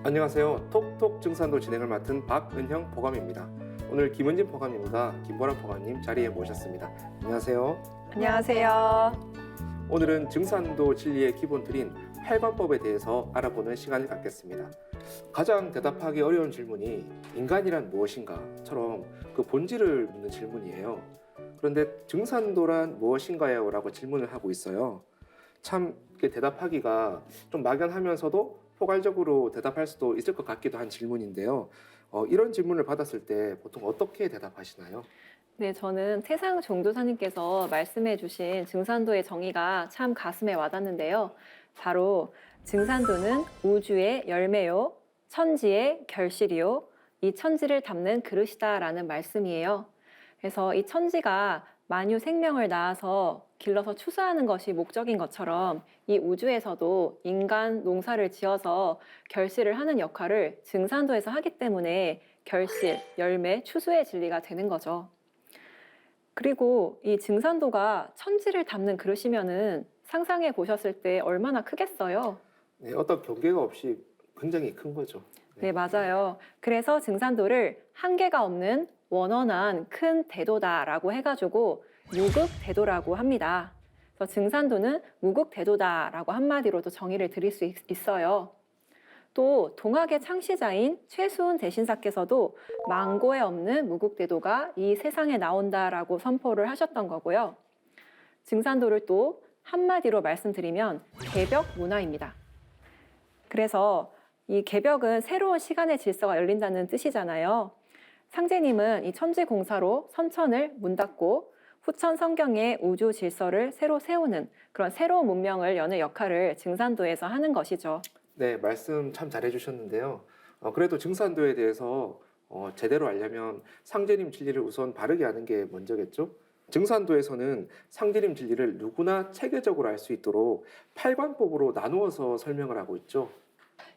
안녕하세요. 톡톡 증산도 진행을 맡은 박은형 보감입니다. 오늘 김은진 보감님과 김보람 보감님 자리에 모셨습니다. 안녕하세요. 안녕하세요. 오늘은 증산도 진리의 기본 틀인 팔관법에 대해서 알아보는 시간을 갖겠습니다. 가장 대답하기 어려운 질문이 인간이란 무엇인가?처럼 그 본질을 묻는 질문이에요. 그런데 증산도란 무엇인가요? 라고 질문을 하고 있어요. 참 대답하기가 좀 막연하면서도 포괄적으로 대답할 수도 있을 것 같기도 한 질문인데요. 이런 질문을 받았을 때 보통 어떻게 대답하시나요? 네, 저는 태상 종도사님께서 말씀해 주신 증산도의 정의가 참 가슴에 와닿는데요. 바로 증산도는 우주의 열매요, 천지의 결실이요, 이 천지를 담는 그릇이다라는 말씀이에요. 그래서 이 천지가 만유 생명을 낳아서 길러서 추수하는 것이 목적인 것처럼 이 우주에서도 인간 농사를 지어서 결실을 하는 역할을 증산도에서 하기 때문에 결실, 열매, 추수의 진리가 되는 거죠. 그리고 이 증산도가 천지를 담는 그릇이면은 상상해 보셨을 때 얼마나 크겠어요? 네, 어떤 경계가 없이 굉장히 큰 거죠. 네, 맞아요. 그래서 증산도를 한계가 없는 원원한 큰 대도다라고 해가지고 무극대도라고 합니다. 그래서 증산도는 무극대도다라고 한마디로도 정의를 드릴 수 있어요. 또 동학의 창시자인 최수훈 대신사께서도 망고에 없는 무극대도가 이 세상에 나온다라고 선포를 하셨던 거고요. 증산도를 또 한마디로 말씀드리면 개벽 문화입니다. 그래서 이 개벽은 새로운 시간의 질서가 열린다는 뜻이잖아요. 상제님은 이 천지공사로 선천을 문 닫고 후천 성경의 우주 질서를 새로 세우는 그런 새로운 문명을 여는 역할을 증산도에서 하는 것이죠. 네, 말씀 참 잘해주셨는데요. 그래도 증산도에 대해서 제대로 알려면 상제님 진리를 우선 바르게 아는 게 먼저겠죠? 증산도에서는 상제님 진리를 누구나 체계적으로 알 수 있도록 팔관법으로 나누어서 설명을 하고 있죠.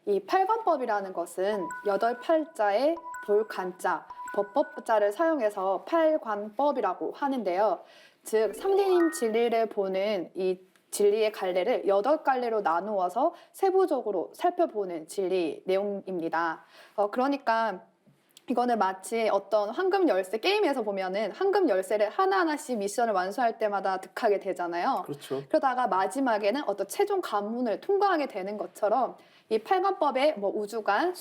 이 팔관법이라는 것은 8팔자의 볼간자, 법법자를 사용해서 팔관법이라고 하는데요. 즉 상대님 진리를 보는 이 진리의 갈래를 8갈래로 나누어서 세부적으로 살펴보는 진리 내용입니다. 그러니까 이거는 마치 어떤 황금 열쇠 게임에서 보면은 황금 열쇠를 하나하나씩 미션을 완수할 때마다 득하게 되잖아요. 그렇죠. 그러다가 마지막에는 어떤 최종 관문을 통과하게 되는 것처럼 이 팔관법에 뭐 우주관,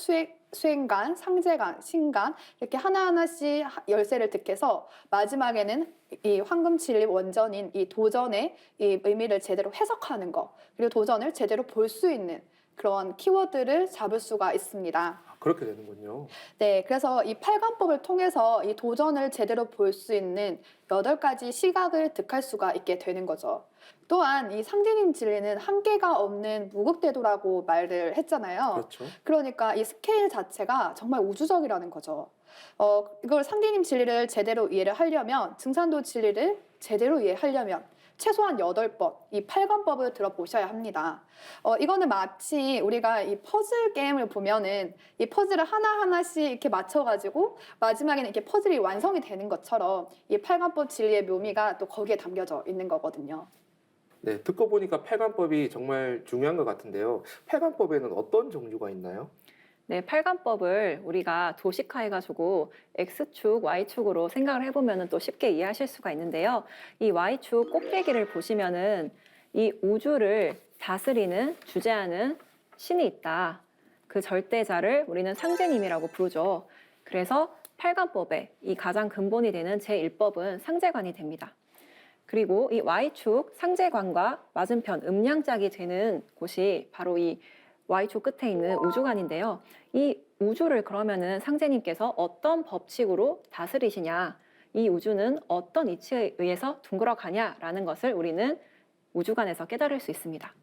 수행관, 상제관, 신관 이렇게 하나하나씩 열쇠를 득해서 마지막에는 이 황금 진리 원전인 이 도전의 이 의미를 제대로 해석하는 거, 그리고 도전을 제대로 볼 수 있는 그런 키워드를 잡을 수가 있습니다. 그렇게 되는군요. 네, 그래서 이 팔관법을 통해서 이 도전을 제대로 볼 수 있는 8가지 시각을 득할 수가 있게 되는 거죠. 또한 이 상제님 진리는 한계가 없는 무극대도라고 말을 했잖아요. 그렇죠. 그러니까 이 스케일 자체가 정말 우주적이라는 거죠. 이걸 상제님 진리를 제대로 이해를 하려면, 증산도 진리를 제대로 이해하려면 최소한 8번 이 팔관법을 들어보셔야 합니다. 이거는 마치 우리가 이 퍼즐 게임을 보면은 이 퍼즐을 하나하나씩 이렇게 맞춰가지고 마지막에는 이렇게 퍼즐이 완성이 되는 것처럼 이 팔관법 진리의 묘미가 또 거기에 담겨져 있는 거거든요. 네, 듣고 보니까 팔관법이 정말 중요한 것 같은데요. 팔관법에는 어떤 종류가 있나요? 네, 팔관법을 우리가 도식화해가지고 X축, Y축으로 생각을 해보면 또 쉽게 이해하실 수가 있는데요. 이 Y축 꼭대기를 보시면은 이 우주를 다스리는, 주재하는 신이 있다. 그 절대자를 우리는 상제님이라고 부르죠. 그래서 팔관법의 이 가장 근본이 되는 제1법은 상제관이 됩니다. 그리고 이 Y축 상제관과 맞은편 음양짝이 되는 곳이 바로 이 Y축 끝에 있는 우주관인데요. 이 우주를 그러면은 상제님께서 어떤 법칙으로 다스리시냐, 이 우주는 어떤 이치에 의해서 둥글어 가냐라는 것을 우리는 우주관에서 깨달을 수 있습니다.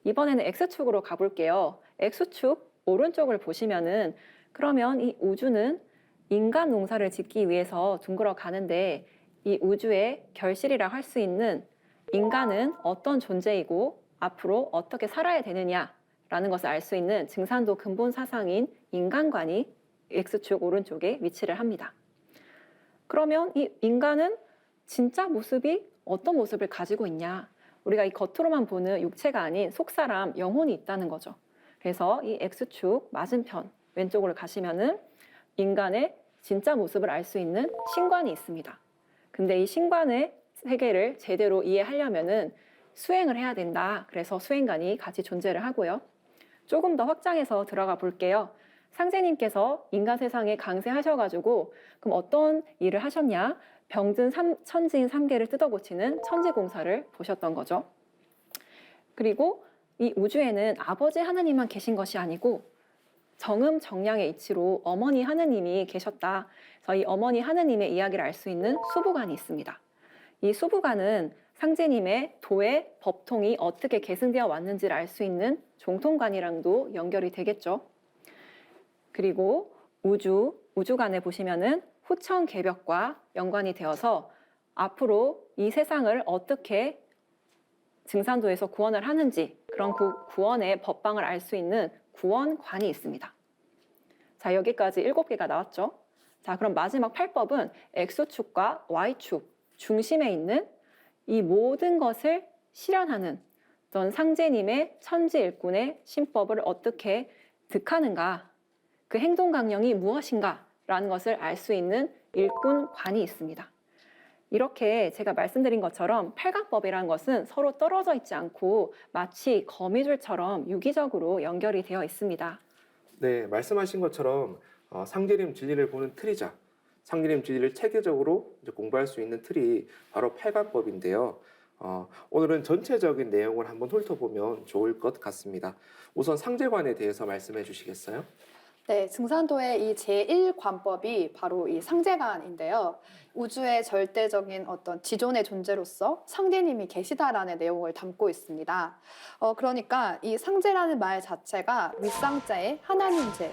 이번에는 X축으로 가볼게요. X축 오른쪽을 보시면은 그러면 이 우주는 인간 농사를 짓기 위해서 둥글어 가는데 이 우주의 결실이라 할 수 있는 인간은 어떤 존재이고 앞으로 어떻게 살아야 되느냐라는 것을 알 수 있는 증산도 근본 사상인 인간관이 X축 오른쪽에 위치를 합니다. 그러면 이 인간은 진짜 모습이 어떤 모습을 가지고 있냐? 우리가 이 겉으로만 보는 육체가 아닌 속사람, 영혼이 있다는 거죠. 그래서 이 X축 맞은편 왼쪽으로 가시면은 인간의 진짜 모습을 알 수 있는 신관이 있습니다. 근데 이 신관의 세계를 제대로 이해하려면은 수행을 해야 된다. 그래서 수행관이 같이 존재를 하고요. 조금 더 확장해서 들어가 볼게요. 상제님께서 인간 세상에 강세하셔가지고 그럼 어떤 일을 하셨냐? 병든 천지인 3계를 뜯어고치는 천지공사를 보셨던 거죠. 그리고 이 우주에는 아버지 하나님만 계신 것이 아니고 정음정량의 이치로 어머니 하느님이 계셨다. 그래서 이 어머니 하느님의 이야기를 알 수 있는 수부관이 있습니다. 이 수부관은 상제님의 도의 법통이 어떻게 계승되어 왔는지를 알 수 있는 종통관이랑도 연결이 되겠죠. 그리고 우주관에 보시면은 후천개벽과 연관이 되어서 앞으로 이 세상을 어떻게 증산도에서 구원을 하는지 그런 구원의 법방을 알 수 있는 구원관이 있습니다. 자, 여기까지 7개가 나왔죠. 자, 그럼 마지막 8법은 X축과 Y축 중심에 있는 이 모든 것을 실현하는 어떤 상제님의 천지일꾼의 신법을 어떻게 득하는가, 그 행동 강령이 무엇인가 라는 것을 알 수 있는 일꾼관이 있습니다. 이렇게 제가 말씀드린 것처럼 팔관법이라는 것은 서로 떨어져 있지 않고 마치 거미줄처럼 유기적으로 연결이 되어 있습니다. 네, 말씀하신 것처럼 상제림 진리를 보는 틀이자 상제림 진리를 체계적으로 이제 공부할 수 있는 틀이 바로 팔관법인데요. 오늘은 전체적인 내용을 한번 훑어보면 좋을 것 같습니다. 우선 상제관에 대해서 말씀해 주시겠어요? 네, 증산도의 이 제1관법이 바로 이 상제관인데요. 우주의 절대적인 어떤 지존의 존재로서 상제님이 계시다라는 내용을 담고 있습니다. 그러니까 이 상제라는 말 자체가 윗상자의 하나님제,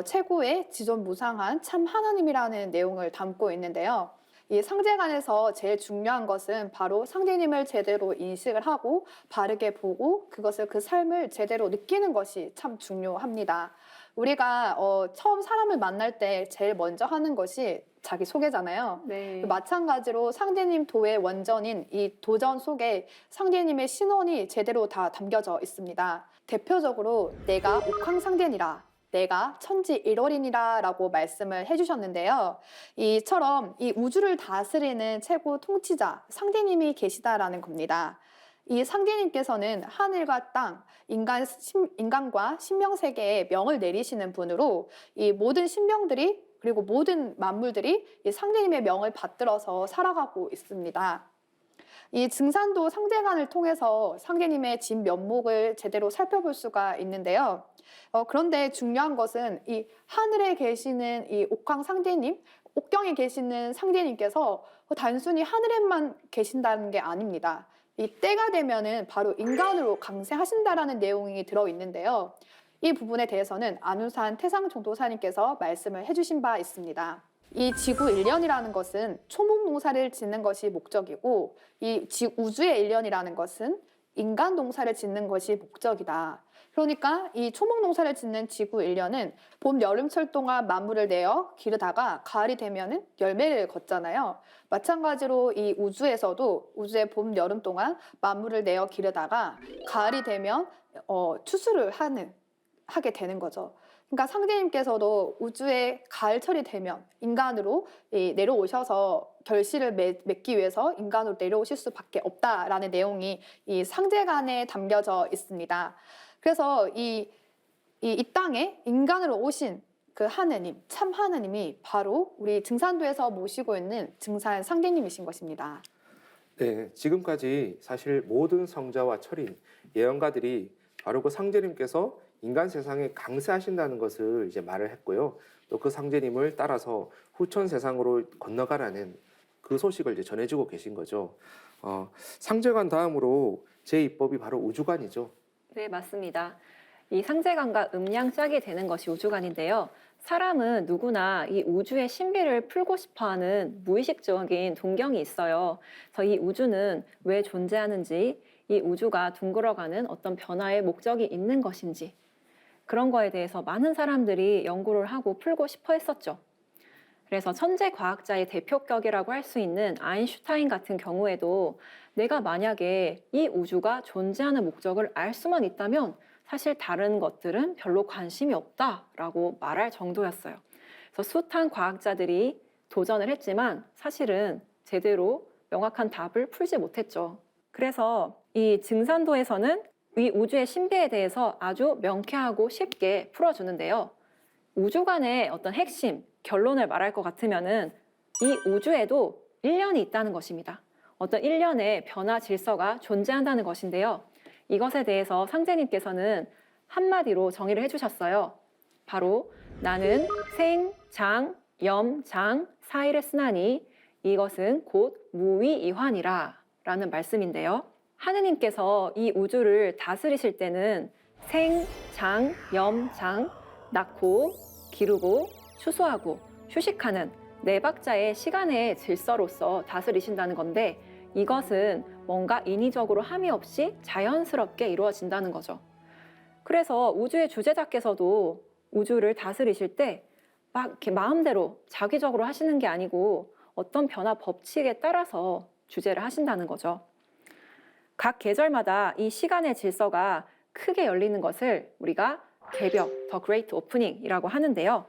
최고의 지존무상한 참 하나님이라는 내용을 담고 있는데요. 이 상제관에서 제일 중요한 것은 바로 상제님을 제대로 인식을 하고 바르게 보고 그것을 그 삶을 제대로 느끼는 것이 참 중요합니다. 우리가 처음 사람을 만날 때 제일 먼저 하는 것이 자기 소개잖아요. 네. 마찬가지로 상제님 도의 원전인 이 도전 속에 상제님의 신원이 제대로 다 담겨져 있습니다. 대표적으로 내가 옥황상제니라, 내가 천지 일월이니라 라고 말씀을 해주셨는데요. 이처럼 이 우주를 다스리는 최고 통치자 상제님이 계시다라는 겁니다. 이 상제님께서는 하늘과 땅, 인간과 신명세계에 명을 내리시는 분으로 이 모든 신명들이 그리고 모든 만물들이 이 상제님의 명을 받들어서 살아가고 있습니다. 이 증산도 상제관을 통해서 상제님의 진면목을 제대로 살펴볼 수가 있는데요. 그런데 중요한 것은 이 하늘에 계시는 이 옥황상제님, 옥경에 계시는 상제님께서 단순히 하늘에만 계신다는 게 아닙니다. 이 때가 되면은 바로 인간으로 강세하신다라는 내용이 들어있는데요. 이 부분에 대해서는 안우산 태상종도사님께서 말씀을 해주신 바 있습니다. 이 지구 일련이라는 것은 초목농사를 짓는 것이 목적이고 이 우주의 일련이라는 것은 인간 농사를 짓는 것이 목적이다. 그러니까 이 초목농사를 짓는 지구 일련은 봄, 여름철 동안 만물을 내어 기르다가 가을이 되면은 열매를 걷잖아요. 마찬가지로 이 우주에서도 우주의 봄, 여름 동안 만물을 내어 기르다가 가을이 되면 추수를 하게 되는 거죠. 그러니까 상제님께서도 우주의 가을철이 되면 인간으로 내려오셔서 결실을 맺기 위해서 인간으로 내려오실 수밖에 없다라는 내용이 이 상제관에 담겨져 있습니다. 그래서 이 땅에 인간으로 오신 그 하느님, 참 하느님이 바로 우리 증산도에서 모시고 있는 증산 상제님이신 것입니다. 네, 지금까지 사실 모든 성자와 철인, 예언가들이 바로 그 상제님께서 인간 세상에 강세하신다는 것을 이제 말을 했고요. 또 그 상제님을 따라서 후천 세상으로 건너가라는 그 소식을 이제 전해주고 계신 거죠. 상제관 다음으로 제2법이 바로 우주관이죠. 네, 맞습니다. 이 상제관과 음양 짝이 되는 것이 우주관인데요. 사람은 누구나 이 우주의 신비를 풀고 싶어하는 무의식적인 동경이 있어요. 그래서 이 우주는 왜 존재하는지, 이 우주가 둥글어가는 어떤 변화의 목적이 있는 것인지, 그런 거에 대해서 많은 사람들이 연구를 하고 풀고 싶어 했었죠. 그래서 천재 과학자의 대표격이라고 할 수 있는 아인슈타인 같은 경우에도 내가 만약에 이 우주가 존재하는 목적을 알 수만 있다면 사실 다른 것들은 별로 관심이 없다라고 말할 정도였어요. 그래서 숱한 과학자들이 도전을 했지만 사실은 제대로 명확한 답을 풀지 못했죠. 그래서 이 증산도에서는 이 우주의 신비에 대해서 아주 명쾌하고 쉽게 풀어주는데요. 우주관의 어떤 핵심, 결론을 말할 것 같으면은 이 우주에도 일련이 있다는 것입니다. 어떤 일련의 변화 질서가 존재한다는 것인데요. 이것에 대해서 상제님께서는 한마디로 정의를 해주셨어요. 바로 나는 생, 장, 염, 장 사이를 쓰나니 이것은 곧 무위이환이라 라는 말씀인데요. 하느님께서 이 우주를 다스리실 때는 생, 장, 염, 장, 낳고 기르고 추수하고 휴식하는 네 박자의 시간의 질서로서 다스리신다는 건데 이것은 뭔가 인위적으로 함이 없이 자연스럽게 이루어진다는 거죠. 그래서 우주의 주제자께서도 우주를 다스리실 때 막 이렇게 마음대로 자기적으로 하시는 게 아니고 어떤 변화 법칙에 따라서 주제를 하신다는 거죠. 각 계절마다 이 시간의 질서가 크게 열리는 것을 우리가 개벽, The Great Opening이라고 하는데요.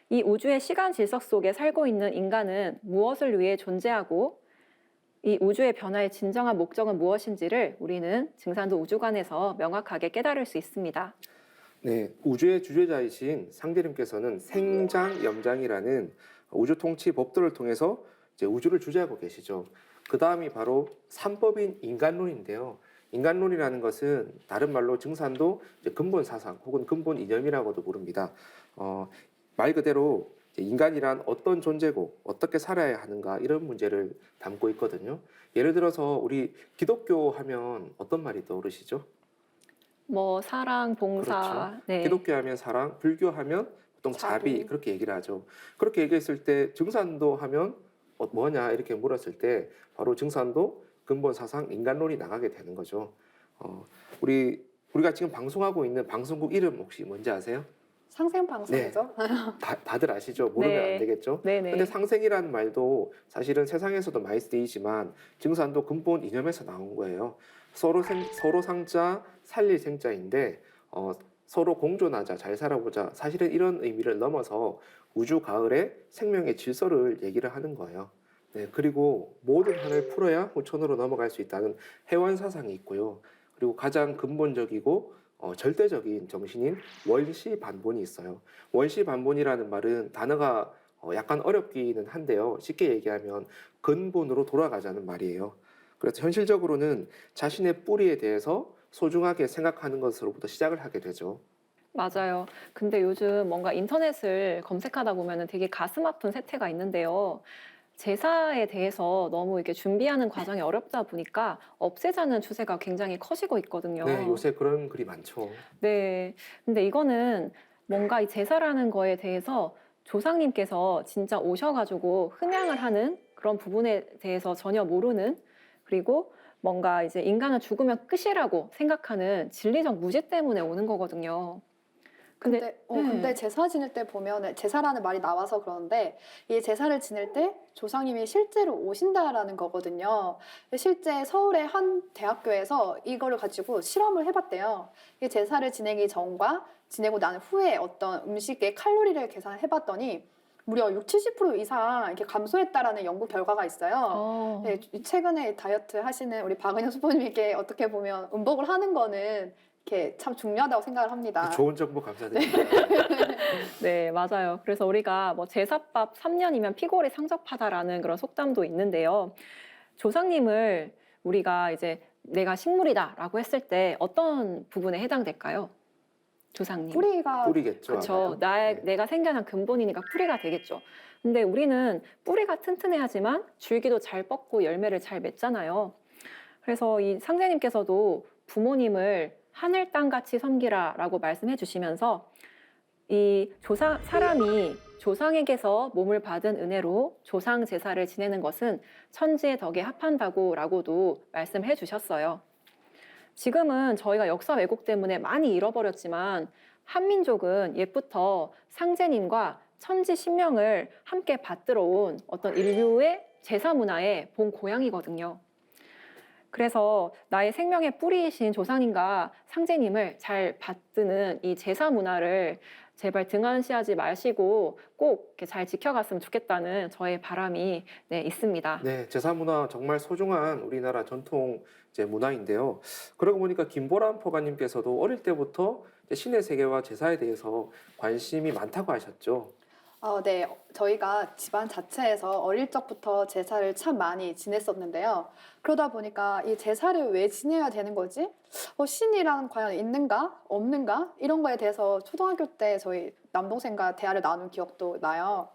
이 우주의 시간 질서 속에 살고 있는 인간은 무엇을 위해 존재하고 이 우주의 변화의 진정한 목적은 무엇인지를 우리는 증산도 우주관에서 명확하게 깨달을 수 있습니다. 네, 우주의 주제자이신 상대님께서는 생장, 염장이라는 우주 통치 법도를 통해서 이제 우주를 주재하고 계시죠. 그 다음이 바로 삼법인 인간론인데요. 인간론이라는 것은 다른 말로 증산도 이제 근본 사상 혹은 근본 이념이라고도 부릅니다. 말 그대로 인간이란 어떤 존재고 어떻게 살아야 하는가 이런 문제를 담고 있거든요. 예를 들어서 우리 기독교 하면 어떤 말이 떠오르시죠? 뭐 사랑, 봉사, 그렇죠. 네. 기독교 하면 사랑, 불교 하면 보통 자비 자비. 그렇게 얘기를 하죠. 그렇게 얘기했을 때 증산도 하면 뭐냐 이렇게 물었을 때 바로 증산도 근본 사상 인간론이 나가게 되는 거죠. 우리가 지금 방송하고 있는 방송국 이름 혹시 뭔지 아세요? 상생방송이죠. 다들 아시죠? 모르면 네. 안 되겠죠? 네네. 근데 상생이라는 말도 사실은 세상에서도 많이 쓰이지만 증산도 근본 이념에서 나온 거예요. 서로 상자 살릴 생자인데 서로 공존하자 잘 살아보자 사실은 이런 의미를 넘어서 우주 가을의 생명의 질서를 얘기를 하는 거예요. 네, 그리고 모든 한을 풀어야 후천으로 넘어갈 수 있다는 해원 사상이 있고요. 그리고 가장 근본적이고 절대적인 정신인 원시 반본이 있어요. 원시 반본이라는 말은 단어가 약간 어렵기는 한데요. 쉽게 얘기하면 근본으로 돌아가자는 말이에요. 그래서 현실적으로는 자신의 뿌리에 대해서 소중하게 생각하는 것으로부터 시작을 하게 되죠. 맞아요. 근데 요즘 뭔가 인터넷을 검색하다 보면 되게 가슴 아픈 세태가 있는데요. 제사에 대해서 너무 이렇게 준비하는 과정이 어렵다 보니까 없애자는 추세가 굉장히 커지고 있거든요. 네, 요새 그런 글이 많죠. 네. 근데 이거는 뭔가 이 제사라는 거에 대해서 조상님께서 진짜 오셔가지고 흠양을 하는 그런 부분에 대해서 전혀 모르는 그리고 뭔가 이제 인간은 죽으면 끝이라고 생각하는 진리적 무지 때문에 오는 거거든요. 근데 제사 지낼 때 보면 제사라는 말이 나와서 그러는데 이 제사를 지낼 때 조상님이 실제로 오신다라는 거거든요. 실제 서울의 한 대학교에서 이거를 가지고 실험을 해봤대요. 이 제사를 지내기 전과 지내고 난 후에 어떤 음식의 칼로리를 계산해봤더니 무려 60-70% 이상 이렇게 감소했다라는 연구 결과가 있어요. 네, 최근에 다이어트 하시는 우리 박은영 수포님에게 어떻게 보면 음복을 하는 거는 이렇게 참 중요하다고 생각을 합니다. 좋은 정보 감사드립니다. 네, 맞아요. 그래서 우리가 뭐 제사밥 3년이면 피골이 상접하다라는 그런 속담도 있는데요. 조상님을 우리가 이제 내가 식물이다라고 했을 때 어떤 부분에 해당될까요? 조상님. 뿌리겠죠. 그렇죠. 아마도. 네. 내가 생겨난 근본이니까 뿌리가 되겠죠. 근데 우리는 뿌리가 튼튼해야지만 줄기도 잘 뻗고 열매를 잘 맺잖아요. 그래서 이 상제님께서도 부모님을 하늘 땅같이 섬기라라고 말씀해 주시면서 사람이 조상에게서 몸을 받은 은혜로 조상 제사를 지내는 것은 천지의 덕에 합한다고라고도 말씀해 주셨어요. 지금은 저희가 역사 왜곡 때문에 많이 잃어버렸지만 한민족은 옛부터 상제님과 천지 신명을 함께 받들어 온 어떤 인류의 제사 문화의 본 고향이거든요. 그래서 나의 생명의 뿌리이신 조상님과 상제님을 잘 받드는 이 제사 문화를 제발 등한시하지 마시고 꼭 이렇게 잘 지켜갔으면 좋겠다는 저의 바람이 있습니다. 네, 제사 문화 정말 소중한 우리나라 전통 이제 문화인데요. 그러고 보니까 김보람 포가님께서도 어릴 때부터 이제 신의 세계와 제사에 대해서 관심이 많다고 하셨죠. 네, 저희가 집안 자체에서 어릴 적부터 제사를 참 많이 지냈었는데요. 그러다 보니까 이 제사를 왜 지내야 되는 거지? 신이랑 과연 있는가? 없는가? 이런 거에 대해서 초등학교 때 저희 남동생과 대화를 나눈 기억도 나요.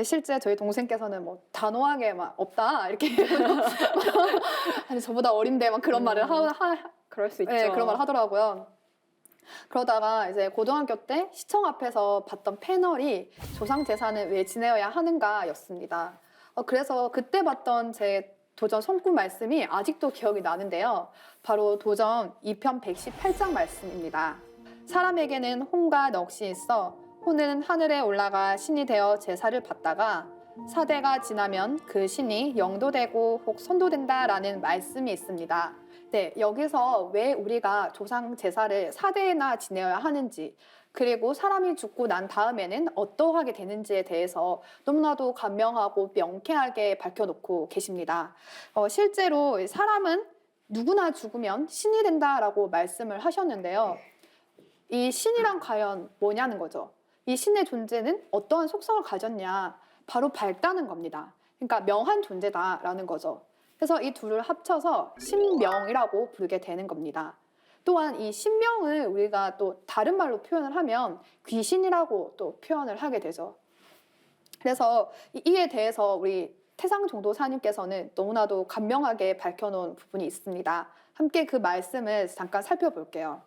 실제 저희 동생께서는 뭐 단호하게 막 없다 이렇게 아니 저보다 어린데 막 그런 말을 그럴 수 있죠. 네, 그런 말 하더라고요. 그러다가 이제 고등학교 때 시청 앞에서 봤던 패널이 조상 제사는 왜 지내야 하는가였습니다. 그래서 그때 봤던 제 도전 손구 말씀이 아직도 기억이 나는데요. 바로 도전 2편 118장 말씀입니다. 사람에게는 혼과 넋이 있어 혼은 하늘에 올라가 신이 되어 제사를 받다가 사대가 지나면 그 신이 영도되고 혹 선도된다라는 말씀이 있습니다. 네, 여기서 왜 우리가 조상 제사를 4대나 지내야 하는지 그리고 사람이 죽고 난 다음에는 어떠하게 되는지에 대해서 너무나도 간명하고 명쾌하게 밝혀놓고 계십니다. 실제로 사람은 누구나 죽으면 신이 된다라고 말씀을 하셨는데요. 이 신이란 과연 뭐냐는 거죠. 이 신의 존재는 어떠한 속성을 가졌냐, 바로 밝다는 겁니다. 그러니까 명한 존재다라는 거죠. 그래서 이 둘을 합쳐서 신명이라고 부르게 되는 겁니다. 또한 이 신명을 우리가 또 다른 말로 표현을 하면 귀신이라고 또 표현을 하게 되죠. 그래서 이에 대해서 우리 태상종도사님께서는 너무나도 간명하게 밝혀놓은 부분이 있습니다. 함께 그 말씀을 잠깐 살펴볼게요.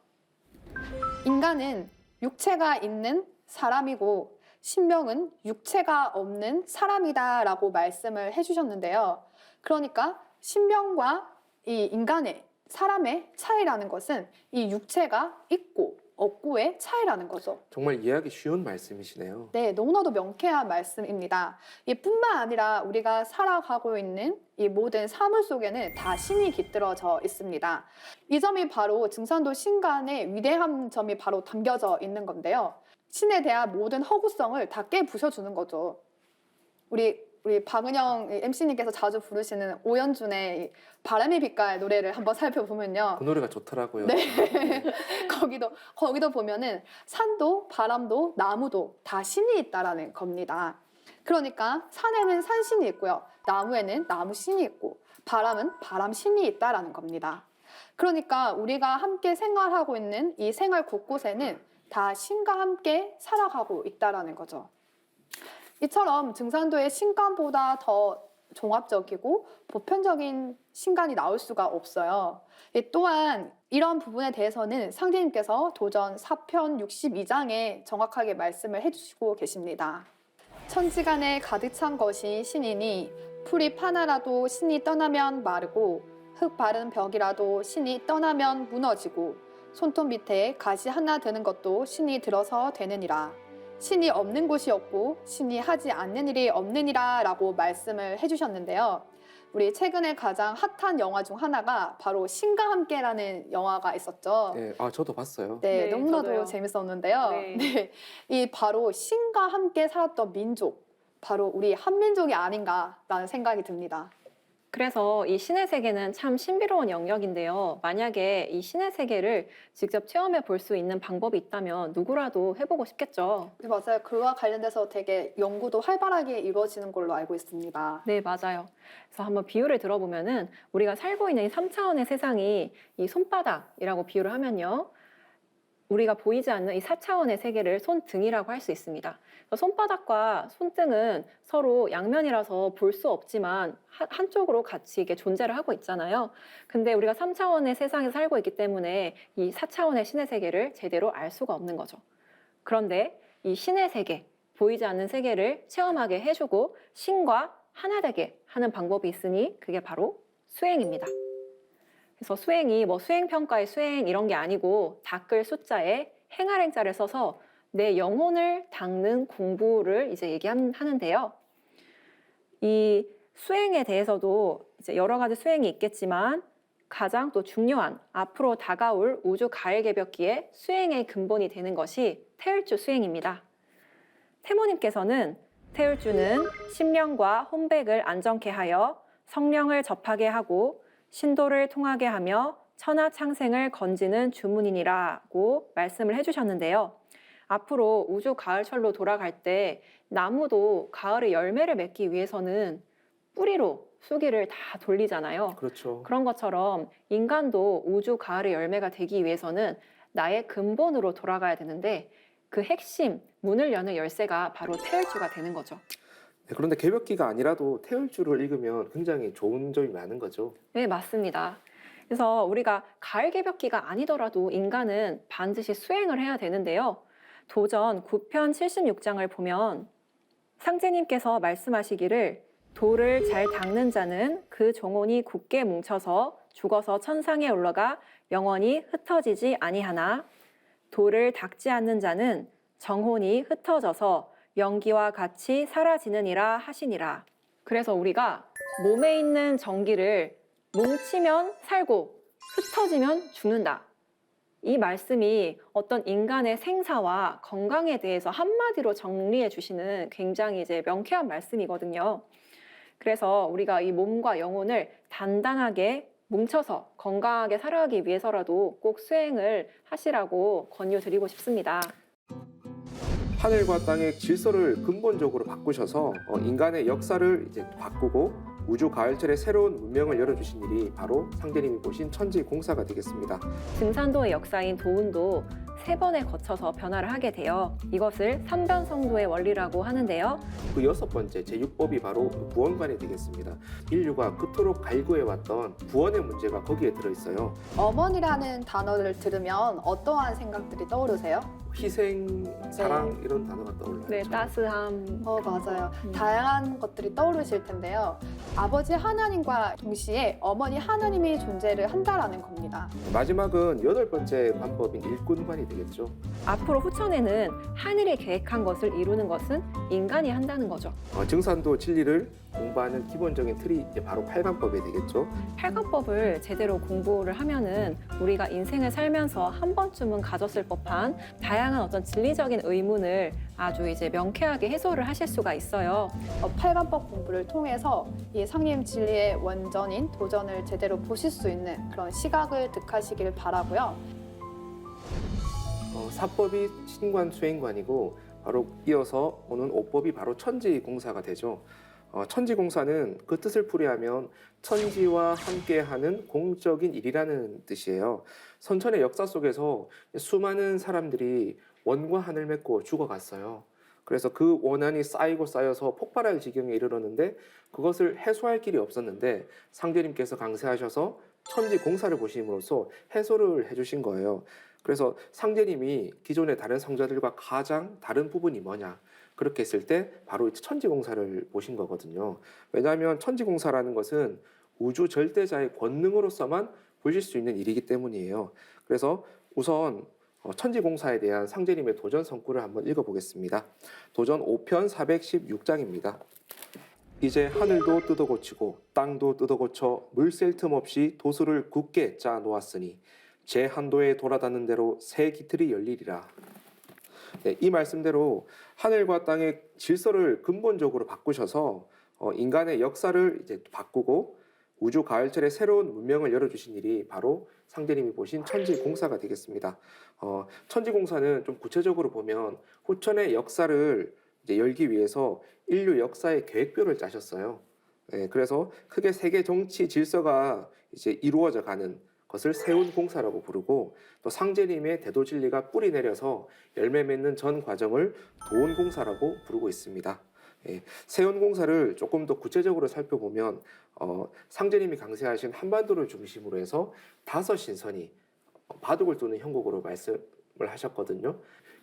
인간은 육체가 있는 사람이고 신명은 육체가 없는 사람이다라고 말씀을 해주셨는데요. 그러니까 신명과 이 인간의 사람의 차이라는 것은 이 육체가 있고 없고의 차이라는 거죠. 정말 이해하기 쉬운 말씀이시네요. 네, 너무나도 명쾌한 말씀입니다. 이뿐만 아니라 우리가 살아가고 있는 이 모든 사물 속에는 다 신이 깃들어져 있습니다. 이 점이 바로 증산도 신간의 위대한 점이 바로 담겨져 있는 건데요. 신에 대한 모든 허구성을 다 깨부셔주는 거죠. 우리 박은영 MC님께서 자주 부르시는 오연준의 바람의 빛깔 노래를 한번 살펴보면요. 그 노래가 좋더라고요. 네. 거기도 보면은 산도 바람도 나무도 다 신이 있다라는 겁니다. 그러니까 산에는 산신이 있고요. 나무에는 나무신이 있고 바람은 바람신이 있다라는 겁니다. 그러니까 우리가 함께 생활하고 있는 이 생활 곳곳에는 다 신과 함께 살아가고 있다라는 거죠. 이처럼 증산도의 신간보다 더 종합적이고 보편적인 신간이 나올 수가 없어요. 또한 이런 부분에 대해서는 상제님께서 도전 4편 62장에 정확하게 말씀을 해주시고 계십니다. 천지간에 가득 찬 것이 신이니 풀이 파나라도 신이 떠나면 마르고 흙 바른 벽이라도 신이 떠나면 무너지고 손톱 밑에 가시 하나 드는 것도 신이 들어서 되느니라. 신이 없는 곳이 없고 신이 하지 않는 일이 없느니라 라고 말씀을 해주셨는데요. 우리 최근에 가장 핫한 영화 중 하나가 바로 신과 함께라는 영화가 있었죠. 네, 저도 봤어요. 네, 네, 너무나도 저도요. 재밌었는데요. 네. 네, 이 바로 신과 함께 살았던 민족, 바로 우리 한민족이 아닌가라는 생각이 듭니다. 그래서 이 신의 세계는 참 신비로운 영역인데요. 만약에 이 신의 세계를 직접 체험해 볼 수 있는 방법이 있다면 누구라도 해보고 싶겠죠. 네, 맞아요. 그와 관련돼서 되게 연구도 활발하게 이루어지는 걸로 알고 있습니다. 네, 맞아요. 그래서 한번 비유를 들어보면은 우리가 살고 있는 이 3차원의 세상이 이 손바닥이라고 비유를 하면요. 우리가 보이지 않는 이 4차원의 세계를 손등이라고 할 수 있습니다. 손바닥과 손등은 서로 양면이라서 볼 수 없지만 한쪽으로 같이 이게 존재를 하고 있잖아요. 근데 우리가 3차원의 세상에 살고 있기 때문에 이 4차원의 신의 세계를 제대로 알 수가 없는 거죠. 그런데 이 신의 세계, 보이지 않는 세계를 체험하게 해주고 신과 하나 되게 하는 방법이 있으니 그게 바로 수행입니다. 그래서 수행이 뭐 수행평가의 수행 이런 게 아니고 닦을 숫자에 행할 행자를 써서 내 영혼을 닦는 공부를 이제 얘기하는데요. 이 수행에 대해서도 이제 여러 가지 수행이 있겠지만 가장 또 중요한 앞으로 다가올 우주 가을 개벽기의 수행의 근본이 되는 것이 태을주 수행입니다. 태모님께서는 태을주는 심령과 혼백을 안정케 하여 성령을 접하게 하고 신도를 통하게 하며 천하창생을 건지는 주문이니라고 말씀을 해주셨는데요. 앞으로 우주 가을철로 돌아갈 때 나무도 가을의 열매를 맺기 위해서는 뿌리로 수기를 다 돌리잖아요. 그렇죠. 그런 것처럼 인간도 우주 가을의 열매가 되기 위해서는 나의 근본으로 돌아가야 되는데 그 핵심, 문을 여는 열쇠가 바로 태을주가 되는 거죠. 네, 그런데 개벽기가 아니라도 태을주를 읽으면 굉장히 좋은 점이 많은 거죠. 네, 맞습니다. 그래서 우리가 가을 개벽기가 아니더라도 인간은 반드시 수행을 해야 되는데요. 도전 9편 76장을 보면 상제님께서 말씀하시기를 돌을 잘 닦는 자는 그 종혼이 굳게 뭉쳐서 죽어서 천상에 올라가 영원히 흩어지지 아니하나 돌을 닦지 않는 자는 정혼이 흩어져서 연기와 같이 사라지느니라 하시니라. 그래서 우리가 몸에 있는 정기를 뭉치면 살고 흩어지면 죽는다. 이 말씀이 어떤 인간의 생사와 건강에 대해서 한마디로 정리해 주시는 굉장히 이제 명쾌한 말씀이거든요. 그래서 우리가 이 몸과 영혼을 단단하게 뭉쳐서 건강하게 살아가기 위해서라도 꼭 수행을 하시라고 권유드리고 싶습니다. 하늘과 땅의 질서를 근본적으로 바꾸셔서 인간의 역사를 이제 바꾸고 우주 가을철에 새로운 문명을 열어주신 일이 바로 상제님이 보신 천지공사가 되겠습니다. 증산도의 역사인 도운도 3번에 거쳐서 변화를 하게 되어 이것을 삼변성도의 원리라고 하는데요. 그 6번째 제6법이 바로 구원관이 되겠습니다. 인류가 그토록 갈구해왔던 구원의 문제가 거기에 들어있어요. 어머니라는 단어를 들으면 어떠한 생각들이 떠오르세요? 희생, 사랑 이런 단어가 떠올라요. 네, 따스함. 맞아요. 다양한 것들이 떠오르실 텐데요. 아버지 하나님과 동시에 어머니 하나님이 존재를 한다라는 겁니다. 마지막은 8번째 관법인 일꾼관이 되겠죠. 앞으로 후천에는 하늘이 계획한 것을 이루는 것은 인간이 한다는 거죠. 증산도 진리를 공부하는 기본적인 틀이 이제 바로 팔관법이 되겠죠. 팔관법을 제대로 공부를 하면은 우리가 인생을 살면서 한 번쯤은 가졌을 법한 다양한 어떤 진리적인 의문을 아주 이제 명쾌하게 해소를 하실 수가 있어요. 팔관법 공부를 통해서 이 상림 진리의 원전인 도전을 제대로 보실 수 있는 그런 시각을 득하시길 바라고요. 사법이 신관 수행관이고 바로 이어서 오는 오법이 바로 천지공사가 되죠. 천지공사는 그 뜻을 풀이하면 천지와 함께하는 공적인 일이라는 뜻이에요. 선천의 역사 속에서 수많은 사람들이 원과 한을 맺고 죽어갔어요. 그래서 그 원한이 쌓이고 쌓여서 폭발할 지경에 이르렀는데 그것을 해소할 길이 없었는데 상제님께서 강세하셔서 천지공사를 보심으로써 해소를 해주신 거예요. 그래서 상제님이 기존의 다른 성자들과 가장 다른 부분이 뭐냐? 그렇게 했을 때 바로 천지공사를 보신 거거든요. 왜냐하면 천지공사라는 것은 우주 절대자의 권능으로서만 보실 수 있는 일이기 때문이에요. 그래서 우선 천지공사에 대한 상제님의 도전 성구를 한번 읽어보겠습니다. 도전 5편 416장입니다. 이제 하늘도 뜯어고치고 땅도 뜯어고쳐 물 셀 틈 없이 도수를 굳게 짜 놓았으니 제 한도에 돌아닿는 대로 새 기틀이 열리리라. 네, 이 말씀대로 하늘과 땅의 질서를 근본적으로 바꾸셔서 인간의 역사를 이제 바꾸고 우주 가을철에 새로운 문명을 열어주신 일이 바로 상제님이 보신 천지공사가 되겠습니다. 천지공사는 좀 구체적으로 보면 후천의 역사를 이제 열기 위해서 인류 역사의 계획표를 짜셨어요. 네, 그래서 크게 세계 정치 질서가 이제 이루어져 가는 것을 세운공사라고 부르고 또 상제님의 대도진리가 뿌리 내려서 열매 맺는 전 과정을 도운공사라고 부르고 있습니다. 예, 세운공사를 조금 더 구체적으로 살펴보면 상제님이 강세하신 한반도를 중심으로 해서 5신선이 바둑을 두는 형국으로 말씀을 하셨거든요.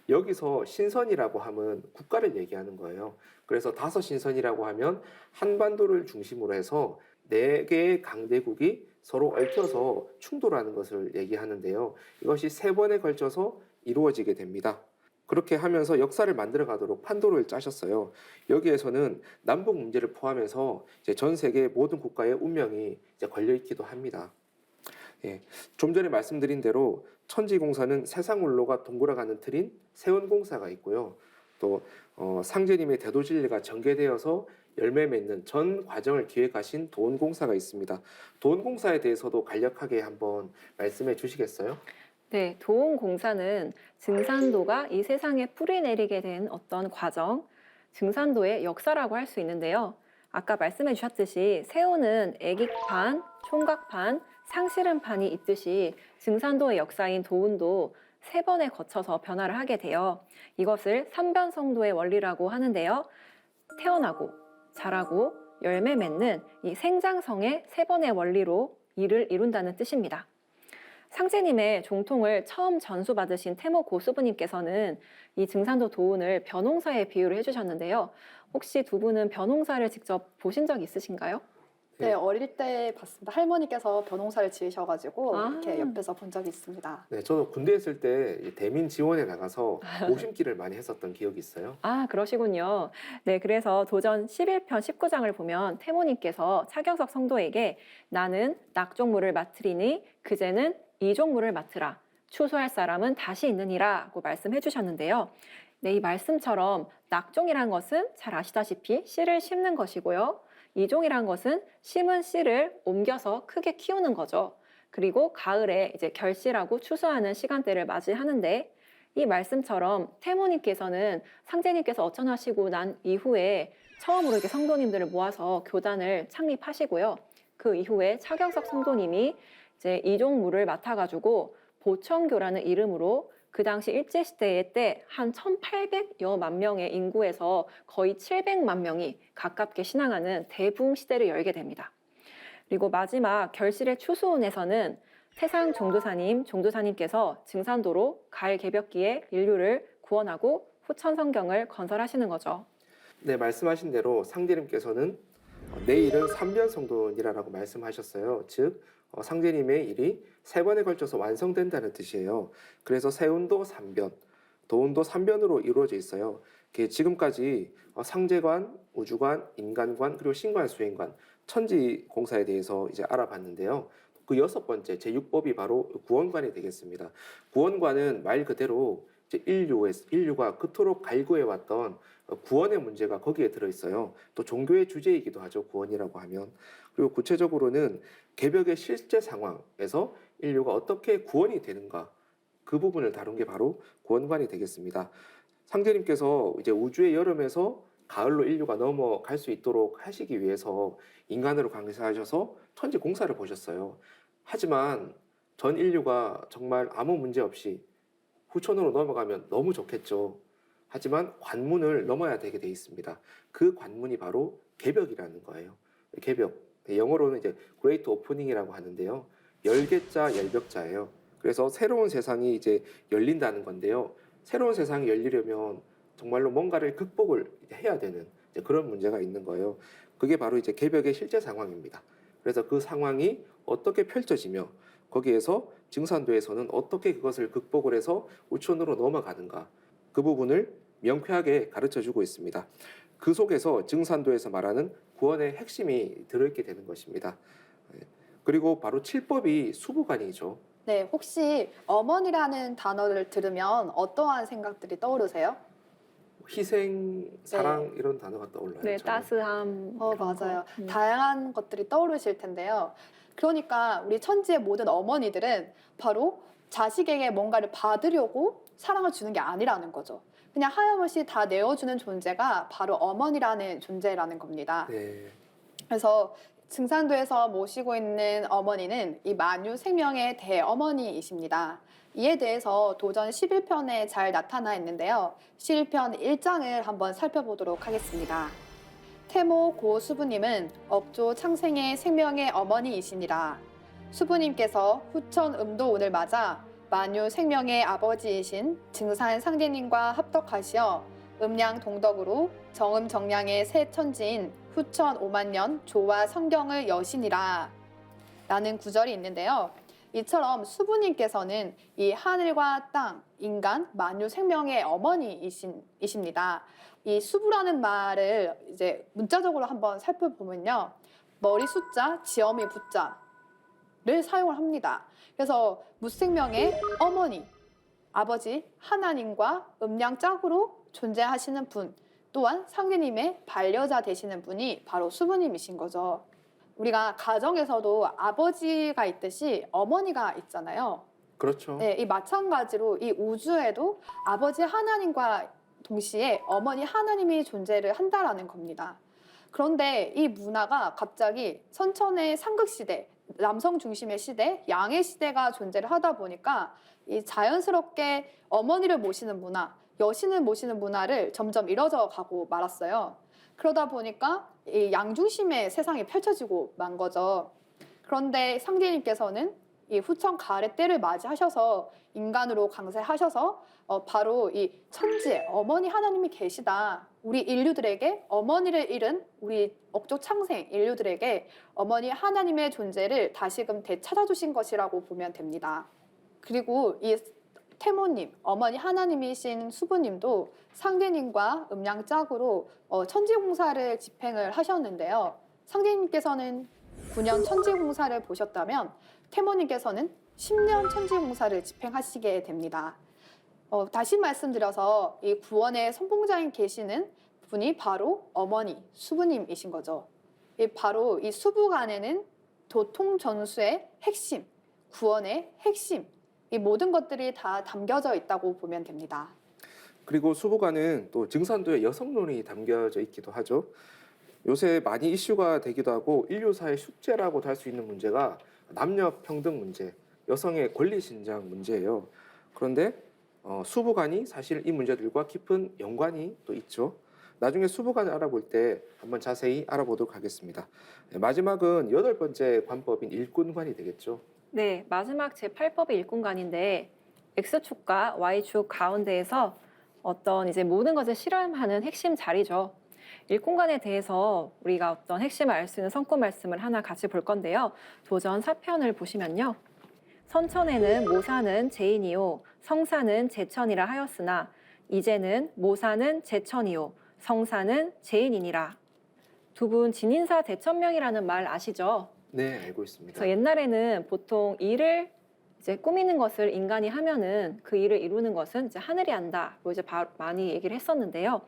여기서 신선이라고 하면 국가를 얘기하는 거예요. 그래서 다섯 신선이라고 하면 한반도를 중심으로 해서 네 개의 강대국이 서로 얽혀서 충돌하는 것을 얘기하는데요. 이것이 세 번에 걸쳐서 이루어지게 됩니다. 그렇게 하면서 역사를 만들어 가도록 판도를 짜셨어요. 여기에서는 남북 문제를 포함해서 이제 전 세계 모든 국가의 운명이 이제 걸려 있기도 합니다. 예, 좀 전에 말씀드린 대로 천지공사는 세상울로가 동굴어가는 틀인 세운공사가 있고요. 또 상제님의 대도진리가 전개되어서 열매 맺는 전 과정을 기획하신 도원공사가 있습니다. 도원공사에 대해서도 간략하게 한번 말씀해 주시겠어요? 네, 도원공사는 증산도가 이 세상에 뿌리 내리게 된 어떤 과정, 증산도의 역사라고 할 수 있는데요. 아까 말씀해 주셨듯이 세우는 애기판, 총각판, 상실은판이 있듯이 증산도의 역사인 도운도 세 번에 거쳐서 변화를 하게 돼요. 이것을 삼변성도의 원리라고 하는데요. 태어나고 자라고 열매 맺는 이 생장성의 세 번의 원리로 일을 이룬다는 뜻입니다. 상제님의 종통을 처음 전수받으신 태모 고수부님께서는 이 증산도 도운을 벼농사에 비유를 해주셨는데요. 혹시 두 분은 벼농사를 직접 보신 적 있으신가요? 네, 어릴 때 봤습니다. 할머니께서 벼농사를 지으셔가지고 아. 이렇게 옆에서 본 적이 있습니다. 네, 저도 군대 있을 때 대민 지원에 나가서 모심기를 많이 했었던 기억이 있어요. 아, 그러시군요. 네, 그래서 도전 11편 19장을 보면 태모님께서 차경석 성도에게 나는 낙종물을 맡으리니 그제는 이종물을 맡으라. 추수할 사람은 다시 있느니라고 말씀해 주셨는데요. 네, 이 말씀처럼 낙종이란 것은 잘 아시다시피 씨를 심는 것이고요. 이종이란 것은 심은 씨를 옮겨서 크게 키우는 거죠. 그리고 가을에 이제 결실하고 추수하는 시간대를 맞이하는데 이 말씀처럼 태모님께서는 상제님께서 어천하시고 난 이후에 처음으로 이렇게 성도님들을 모아서 교단을 창립하시고요. 그 이후에 차경석 성도님이 이제 이종물을 맡아가지고 보천교라는 이름으로 그 당시 일제시대 때 한 1,800여만 명의 인구에서 거의 700만 명이 가깝게 신앙하는 대부흥시대를 열게 됩니다. 그리고 마지막 결실의 추수운에서는 태상 종도사님께서 증산도로 가을 개벽기에 인류를 구원하고 후천 성경을 건설하시는 거죠. 네, 말씀하신 대로 상제님께서는 내일은 삼변성도니라라고 말씀하셨어요. 즉 상제님의 일이 세 번에 걸쳐서 완성된다는 뜻이에요. 그래서 세운도 3변, 도운도 3변으로 이루어져 있어요. 지금까지 상제관, 우주관, 인간관, 그리고 신관, 수행관, 천지공사에 대해서 이제 알아봤는데요. 그 여섯 번째 제6법이 바로 구원관이 되겠습니다. 구원관은 말 그대로 이제 인류가 그토록 갈구해왔던 구원의 문제가 거기에 들어있어요. 또 종교의 주제이기도 하죠. 구원이라고 하면. 그리고 구체적으로는 개벽의 실제 상황에서 인류가 어떻게 구원이 되는가 그 부분을 다룬 게 바로 구원관이 되겠습니다. 상제님께서 이제 우주의 여름에서 가을로 인류가 넘어갈 수 있도록 하시기 위해서 인간으로 강사하셔서 천지 공사를 보셨어요. 하지만 전 인류가 정말 아무 문제 없이 후천으로 넘어가면 너무 좋겠죠. 하지만 관문을 넘어야 되게 돼 있습니다. 그 관문이 바로 개벽이라는 거예요. 개벽. 영어로는 이제 Great Opening이라고 하는데요. 열개자 열벽자예요. 그래서 새로운 세상이 이제 열린다는 건데요. 새로운 세상이 열리려면 정말로 뭔가를 극복을 해야 되는 그런 문제가 있는 거예요. 그게 바로 이제 개벽의 실제 상황입니다. 그래서 그 상황이 어떻게 펼쳐지며 거기에서 증산도에서는 어떻게 그것을 극복을 해서 우천으로 넘어가는가 그 부분을 명쾌하게 가르쳐주고 있습니다. 그 속에서 증산도에서 말하는 구원의 핵심이 들어있게 되는 것입니다. 그리고 바로 7법이 수부관이죠. 네, 혹시 어머니라는 단어를 들으면 어떠한 생각들이 떠오르세요? 희생, 사랑 이런 단어가 떠올라요. 네, 저는. 따스함. 그런 맞아요. 거. 다양한 것들이 떠오르실 텐데요. 그러니까 우리 천지의 모든 어머니들은 바로 자식에게 뭔가를 받으려고 사랑을 주는 게 아니라는 거죠. 그냥 하염없이 다 내어주는 존재가 바로 어머니라는 존재라는 겁니다. 네. 그래서 증산도에서 모시고 있는 어머니는 이 만유 생명의 대어머니이십니다. 이에 대해서 도전 11편에 잘 나타나 있는데요. 11편 1장을 한번 살펴보도록 하겠습니다. 태모 고 수부님은 업조 창생의 생명의 어머니이시니라. 수부님께서 후천 음도운을 맞아 만유 생명의 아버지이신 증산 상제님과 합덕하시어 음양 동덕으로 정음 정량의 새 천지인 후천 5만년 조와 성경을 여시니라 라는 구절이 있는데요. 이처럼 수부님께서는 이 하늘과 땅, 인간, 만유 생명의 어머니이십니다. 이 수부라는 말을 이제 문자적으로 한번 살펴보면요. 머리 숫자, 지엄이 부자를 사용을 합니다. 그래서 무생명의 어머니, 아버지 하나님과 음양짝으로 존재하시는 분, 또한 상제님의 반려자 되시는 분이 바로 수부님이신 거죠. 우리가 가정에서도 아버지가 있듯이 어머니가 있잖아요. 그렇죠. 네, 이 마찬가지로 이 우주에도 아버지 하나님과 동시에 어머니 하나님이 존재를 한다라는 겁니다. 그런데 이 문화가 갑자기 선천의 상극시대, 남성 중심의 시대, 양의 시대가 존재를 하다 보니까 이 자연스럽게 어머니를 모시는 문화, 여신을 모시는 문화를 점점 잃어져 가고 말았어요. 그러다 보니까 이 양중심의 세상이 펼쳐지고 만 거죠. 그런데 상제님께서는 이 후천 가을의 때를 맞이하셔서 인간으로 강세하셔서 바로 이 천지에 어머니 하나님이 계시다. 우리 인류들에게 어머니를 잃은 우리 억족 창생 인류들에게 어머니 하나님의 존재를 다시금 되찾아주신 것이라고 보면 됩니다. 그리고 이 태모님, 어머니 하나님이신 수부님도 상제님과 음양짝으로 천지공사를 집행을 하셨는데요. 상제님께서는 9년 천지공사를 보셨다면 태모님께서는 10년 천지공사를 집행하시게 됩니다. 다시 말씀드려서 이 구원의 선봉자인 계시는 분이 바로 어머니 수부님이신 거죠. 바로 이 수부간에는 도통전수의 핵심, 구원의 핵심, 이 모든 것들이 다 담겨져 있다고 보면 됩니다. 그리고 수부가는 또 증산도에 여성론이 담겨져 있기도 하죠. 요새 많이 이슈가 되기도 하고 인류사의 숙제라고도 할 수 있는 문제가 남녀 평등 문제, 여성의 권리 신장 문제예요. 그런데 수부간이 사실 이 문제들과 깊은 연관이 또 있죠. 나중에 수부간을 알아볼 때 한번 자세히 알아보도록 하겠습니다. 마지막은 8번째 관법인 일꾼관이 되겠죠. 네, 마지막 제8법의 일꾼관인데 X축과 Y축 가운데에서 어떤 이제 모든 것을 실험하는 핵심 자리죠. 일꾼관에 대해서 우리가 어떤 핵심을 알 수 있는 성구 말씀을 하나 같이 볼 건데요. 도전 4편을 보시면요. 선천에는 모사는 제인이요 성사는 제천이라 하였으나 이제는 모사는 제천이요 성사는 제인이니라. 두 분 진인사 대천명이라는 말 아시죠? 네, 알고 있습니다. 그래서 옛날에는 보통 일을 이제 꾸미는 것을 인간이 하면은 그 일을 이루는 것은 이제 하늘이 한다. 뭐 이제 많이 얘기를 했었는데요.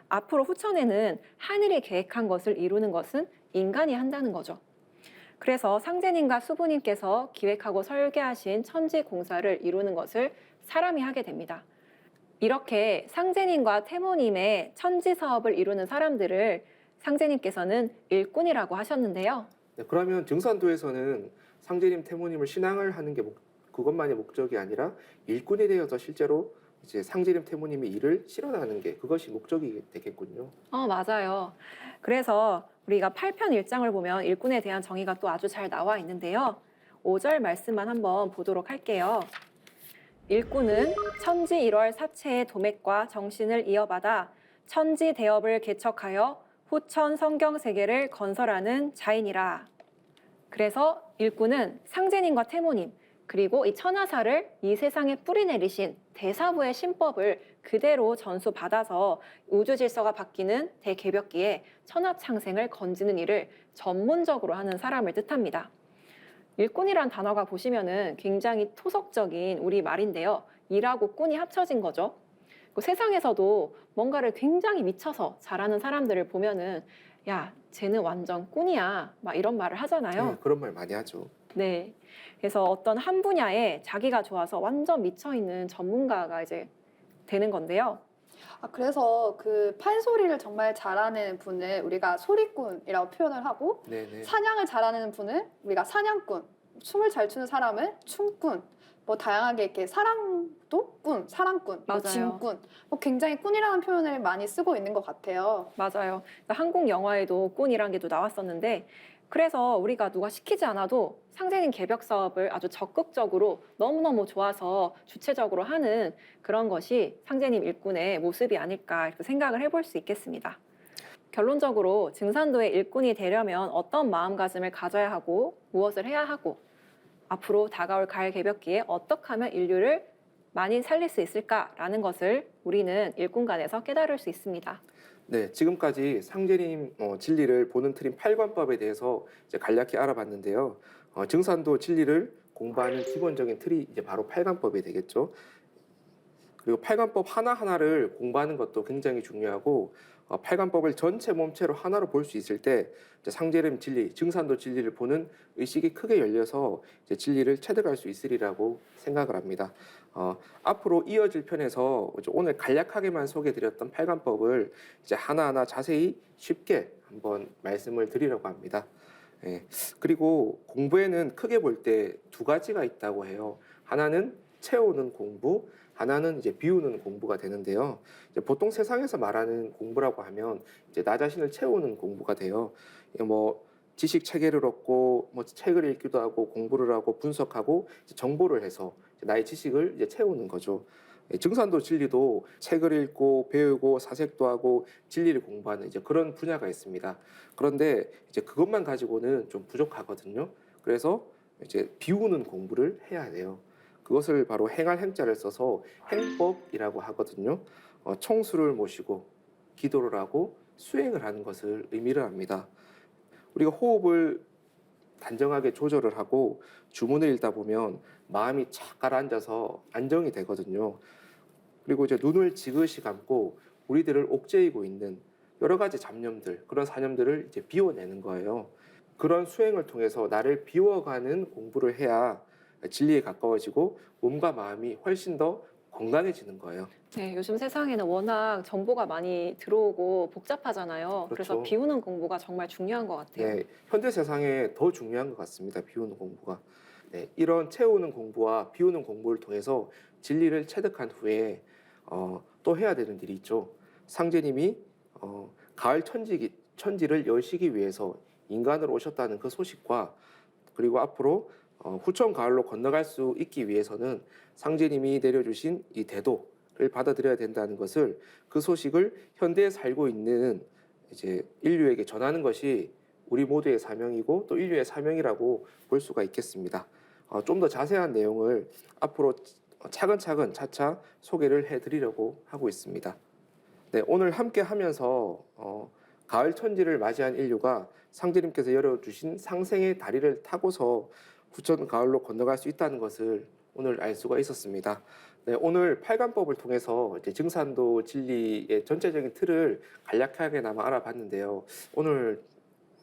앞으로 후천에는 하늘이 계획한 것을 이루는 것은 인간이 한다는 거죠. 그래서 상제님과 수부님께서 기획하고 설계하신 천지 공사를 이루는 것을 사람이 하게 됩니다. 이렇게 상제님과 태모님의 천지 사업을 이루는 사람들을 상제님께서는 일꾼이라고 하셨는데요. 네, 그러면 증산도에서는 상제님, 태모님을 신앙을 하는 게 그것만이 목적이 아니라 일꾼이 되어서 실제로 이제 상제님, 태모님이 일을 실현하는 게 그것이 목적이 되겠군요. 맞아요. 그래서 우리가 8편 1장을 보면 일꾼에 대한 정의가 또 아주 잘 나와 있는데요. 5절 말씀만 한번 보도록 할게요. 일꾼은 천지 1월 사체의 도맥과 정신을 이어받아 천지 대업을 개척하여 후천 성경 세계를 건설하는 자이니라. 그래서 일꾼은 상제님과 태모님 그리고 이 천하사를 이 세상에 뿌리내리신 대사부의 신법을 그대로 전수받아서 우주 질서가 바뀌는 대개벽기에 천하창생을 건지는 일을 전문적으로 하는 사람을 뜻합니다. 일꾼이란 단어가 보시면은 굉장히 토속적인 우리 말인데요. 일하고 꾼이 합쳐진 거죠. 세상에서도 뭔가를 굉장히 미쳐서 잘하는 사람들을 보면은 야, 쟤는 완전 꾼이야. 막 이런 말을 하잖아요. 네, 그런 말 많이 하죠. 네. 그래서 어떤 한 분야에 자기가 좋아서 완전 미쳐있는 전문가가 이제 되는 건데요. 그래서 그 판소리를 정말 잘하는 분을 우리가 소리꾼이라고 표현을 하고 네네. 사냥을 잘하는 분을 우리가 사냥꾼, 춤을 잘 추는 사람을 춤꾼, 뭐 다양하게 이렇게 사랑도 꾼, 사랑꾼, 뭐 맞아요. 짐꾼, 뭐 굉장히 꾼이라는 표현을 많이 쓰고 있는 것 같아요. 맞아요. 한국 영화에도 꾼이란 게 또 나왔었는데 그래서 우리가 누가 시키지 않아도 상제님 개벽 사업을 아주 적극적으로 너무너무 좋아서 주체적으로 하는 그런 것이 상제님 일꾼의 모습이 아닐까 이렇게 생각을 해볼 수 있겠습니다. 결론적으로 증산도의 일꾼이 되려면 어떤 마음가짐을 가져야 하고 무엇을 해야 하고 앞으로 다가올 가을 개벽기에 어떻게 하면 인류를 많이 살릴 수 있을까라는 것을 우리는 일꾼간에서 깨달을 수 있습니다. 네, 지금까지 상제님 진리를 보는 틀인 8관법에 대해서 이제 간략히 알아봤는데요. 증산도 진리를 공부하는 기본적인 틀이 이제 바로 8관법이 되겠죠. 그리고 8관법 하나하나를 공부하는 것도 굉장히 중요하고 8관법을 전체 몸체로 하나로 볼 수 있을 때 이제 상제림 진리, 증산도 진리를 보는 의식이 크게 열려서 이제 진리를 체득할 수 있으리라고 생각을 합니다. 앞으로 이어질 편에서 이제 오늘 간략하게만 소개드렸던 8관법을 이제 하나하나 자세히 쉽게 한번 말씀을 드리려고 합니다. 예. 그리고 공부에는 크게 볼 때 두 가지가 있다고 해요. 하나는 채우는 공부, 하나는 이제 비우는 공부가 되는데요. 이제 보통 세상에서 말하는 공부라고 하면 이제 나 자신을 채우는 공부가 돼요. 뭐 지식 체계를 얻고 뭐 책을 읽기도 하고 공부를 하고 분석하고 이제 정보를 해서 이제 나의 지식을 이제 채우는 거죠. 증산도 진리도 책을 읽고 배우고 사색도 하고 진리를 공부하는 이제 그런 분야가 있습니다. 그런데 이제 그것만 가지고는 좀 부족하거든요. 그래서 이제 비우는 공부를 해야 돼요. 그것을 바로 행할 행자를 써서 행법이라고 하거든요. 청수를 모시고 기도를 하고 수행을 하는 것을 의미를 합니다. 우리가 호흡을 단정하게 조절을 하고 주문을 읽다 보면 마음이 착 가라앉아서 안정이 되거든요. 그리고 이제 눈을 지그시 감고 우리들을 옥죄이고 있는 여러 가지 잡념들, 그런 사념들을 이제 비워내는 거예요. 그런 수행을 통해서 나를 비워가는 공부를 해야 진리에 가까워지고 몸과 마음이 훨씬 더 건강해지는 거예요. 네, 요즘 세상에는 워낙 정보가 많이 들어오고 복잡하잖아요. 그래서 그렇죠. 비우는 공부가 정말 중요한 것 같아요. 네, 현대 세상에 더 중요한 것 같습니다. 비우는 공부가. 네, 이런 채우는 공부와 비우는 공부를 통해서 진리를 체득한 후에 또 해야 되는 일이 있죠. 상제님이 가을 천지를 여시기 위해서 인간으로 오셨다는 그 소식과 그리고 앞으로 후천 가을로 건너갈 수 있기 위해서는 상제님이 내려주신 이 대도를 받아들여야 된다는 것을 그 소식을 현대에 살고 있는 이제 인류에게 전하는 것이 우리 모두의 사명이고 또 인류의 사명이라고 볼 수가 있겠습니다. 좀 더 자세한 내용을 앞으로 차근차근 차차 소개를 해드리려고 하고 있습니다. 네, 오늘 함께 하면서 가을 천지를 맞이한 인류가 상제님께서 열어주신 상생의 다리를 타고서 후천 가을로 건너갈 수 있다는 것을 오늘 알 수가 있었습니다. 네, 오늘 8관법을 통해서 이제 증산도 진리의 전체적인 틀을 간략하게나마 알아봤는데요. 오늘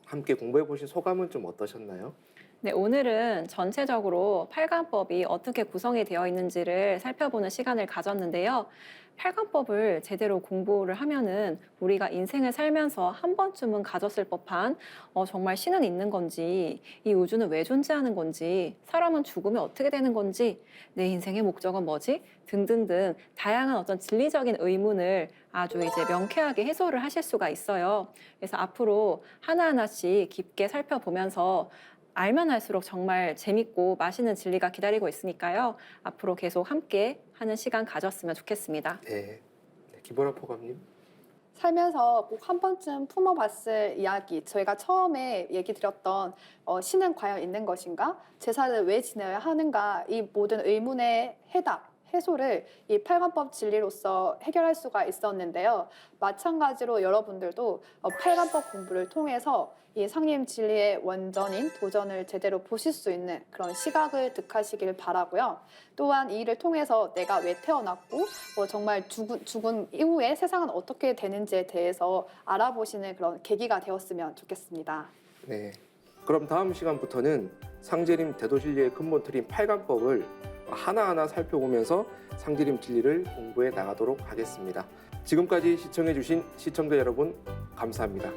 함께 공부해 보신 소감은 좀 어떠셨나요? 네, 오늘은 전체적으로 8관법이 어떻게 구성이 되어 있는지를 살펴보는 시간을 가졌는데요. 8관법을 제대로 공부를 하면은 우리가 인생을 살면서 한 번쯤은 가졌을 법한 정말 신은 있는 건지, 이 우주는 왜 존재하는 건지, 사람은 죽으면 어떻게 되는 건지, 내 인생의 목적은 뭐지? 등등등 다양한 어떤 진리적인 의문을 아주 이제 명쾌하게 해소를 하실 수가 있어요. 그래서 앞으로 하나하나씩 깊게 살펴보면서 알면 알수록 정말 재밌고 맛있는 진리가 기다리고 있으니까요. 앞으로 계속 함께 하는 시간 가졌으면 좋겠습니다. 네, 김보라 포감님. 살면서 꼭 한 번쯤 품어봤을 이야기, 저희가 처음에 얘기 드렸던 신은 과연 있는 것인가? 제사를 왜 지내야 하는가? 이 모든 의문의 해소를 이 8관법 진리로서 해결할 수가 있었는데요. 마찬가지로 여러분들도 8관법 공부를 통해서 이 상림 진리의 원전인 도전을 제대로 보실 수 있는 그런 시각을 득하시길 바라고요. 또한 이 일을 통해서 내가 왜 태어났고 정말 죽은 이후에 세상은 어떻게 되는지에 대해서 알아보시는 그런 계기가 되었으면 좋겠습니다. 네, 그럼 다음 시간부터는 상제림 대도진리의 근본 틀인 8관법을 하나하나 살펴보면서 상제림 진리를 공부해 나가도록 하겠습니다. 지금까지 시청해주신 시청자 여러분 감사합니다.